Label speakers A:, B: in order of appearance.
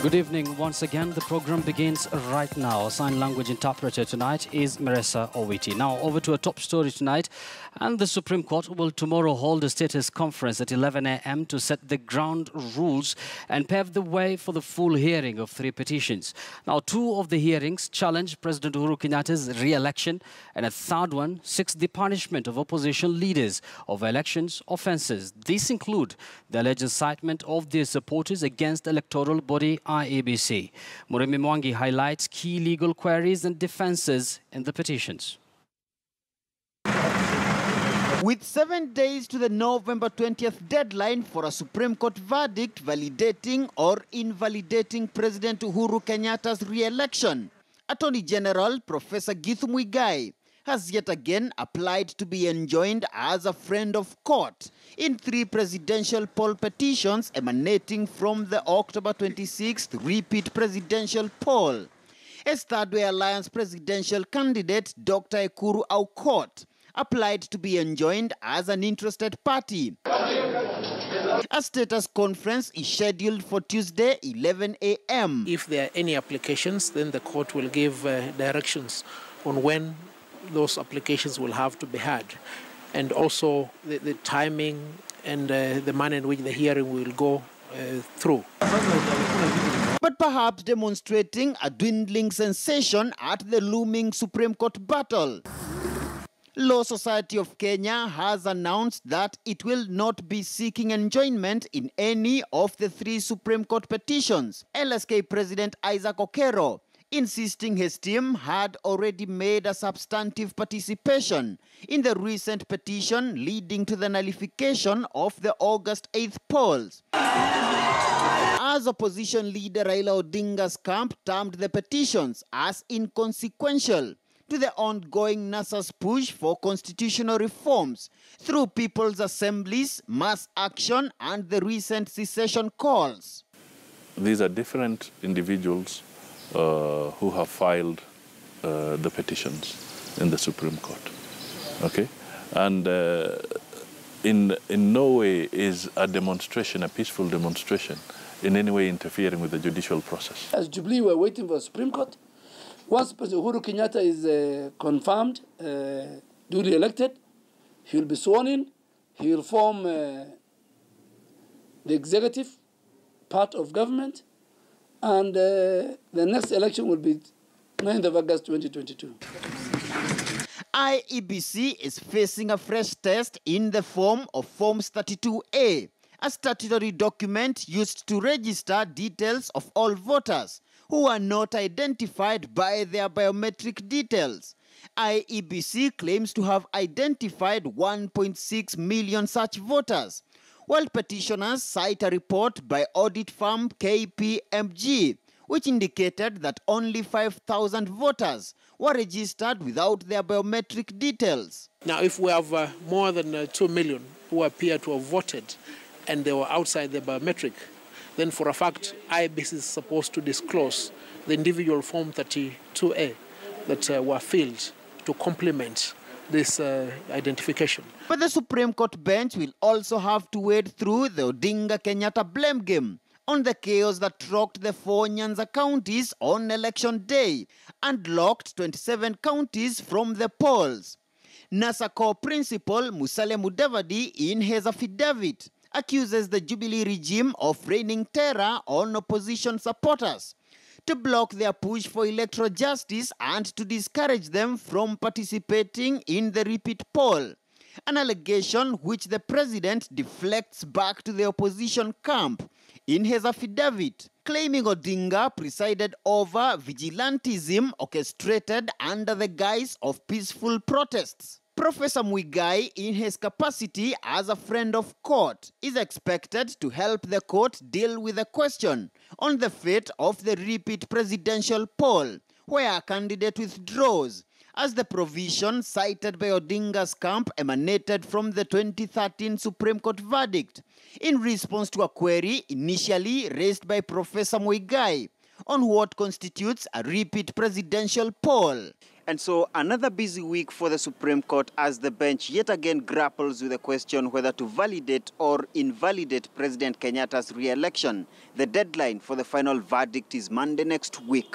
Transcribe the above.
A: Good evening. Once again, the program begins right now. Sign language interpreter tonight is Marissa Owiti. Now, over to a top story tonight. And the Supreme Court will tomorrow hold a status conference at 11 a.m. to set the ground rules and pave the way for the full hearing of 3 petitions. Now, 2 of the hearings challenge President Uhuru Kenyatta's re-election, and a third one seeks the punishment of opposition leaders of elections offences. These include the alleged incitement of their supporters against electoral body IEBC. Muremi Mwangi highlights key legal queries and defences in the petitions.
B: With 7 days to the November 20th deadline for a Supreme Court verdict validating or invalidating President Uhuru Kenyatta's re-election, Attorney General Professor Githu Muigai has yet again applied to be enjoined as a friend of court in 3 presidential poll petitions emanating from the October 26th repeat presidential poll. As Third Way Alliance presidential candidate Dr. Ekuru Aukot applied to be enjoined as an interested party. A status conference is scheduled for Tuesday, 11 a.m.
C: If there are any applications, then the court will give directions on when those applications will have to be heard, and also the timing and the manner in which the hearing will go through.
B: But perhaps demonstrating a dwindling sensation at the looming Supreme Court battle. Law Society of Kenya has announced that it will not be seeking enjoinment in any of the 3 Supreme Court petitions. LSK President Isaac Okero insisting his team had already made a substantive participation in the recent petition leading to the nullification of the August 8th polls. As opposition leader Raila Odinga's camp termed the petitions as inconsequential to the ongoing NASA's push for constitutional reforms through people's assemblies, mass action, and the recent secession calls.
D: These are different individuals who have filed the petitions in the Supreme Court. Okay? And in no way is a demonstration, a peaceful demonstration, in any way interfering with the judicial process.
E: As Jubilee, we're waiting for the Supreme Court. Once President Uhuru Kenyatta is confirmed, duly elected, he will be sworn in, he will form the executive part of government, and the next election will be 9th of August 2022.
B: IEBC is facing a fresh test in the form of Forms 32A, a statutory document used to register details of all voters who are not identified by their biometric details. IEBC claims to have identified 1.6 million such voters, while petitioners cite a report by audit firm KPMG, which indicated that only 5,000 voters were registered without their biometric details.
C: Now, if we have more than 2 million who appear to have voted and they were outside the biometric, then for a fact, IEBC is supposed to disclose the individual Form 32A that were filled to complement this identification.
B: But the Supreme Court bench will also have to wade through the Odinga-Kenyatta blame game on the chaos that rocked the 4 Nyanza counties on election day and locked 27 counties from the polls. NASA core principal Musalia Mudavadi, in his affidavit, accuses the Jubilee regime of raining terror on opposition supporters to block their push for electoral justice and to discourage them from participating in the repeat poll, an allegation which the president deflects back to the opposition camp in his affidavit, claiming Odinga presided over vigilantism orchestrated under the guise of peaceful protests. Professor Muigai, in his capacity as a friend of court, is expected to help the court deal with the question on the fate of the repeat presidential poll, where a candidate withdraws, as the provision cited by Odinga's camp emanated from the 2013 Supreme Court verdict, in response to a query initially raised by Professor Muigai on what constitutes a repeat presidential poll. And so another busy week for the Supreme Court as the bench yet again grapples with the question whether to validate or invalidate President Kenyatta's re-election. The deadline for the final verdict is Monday next week.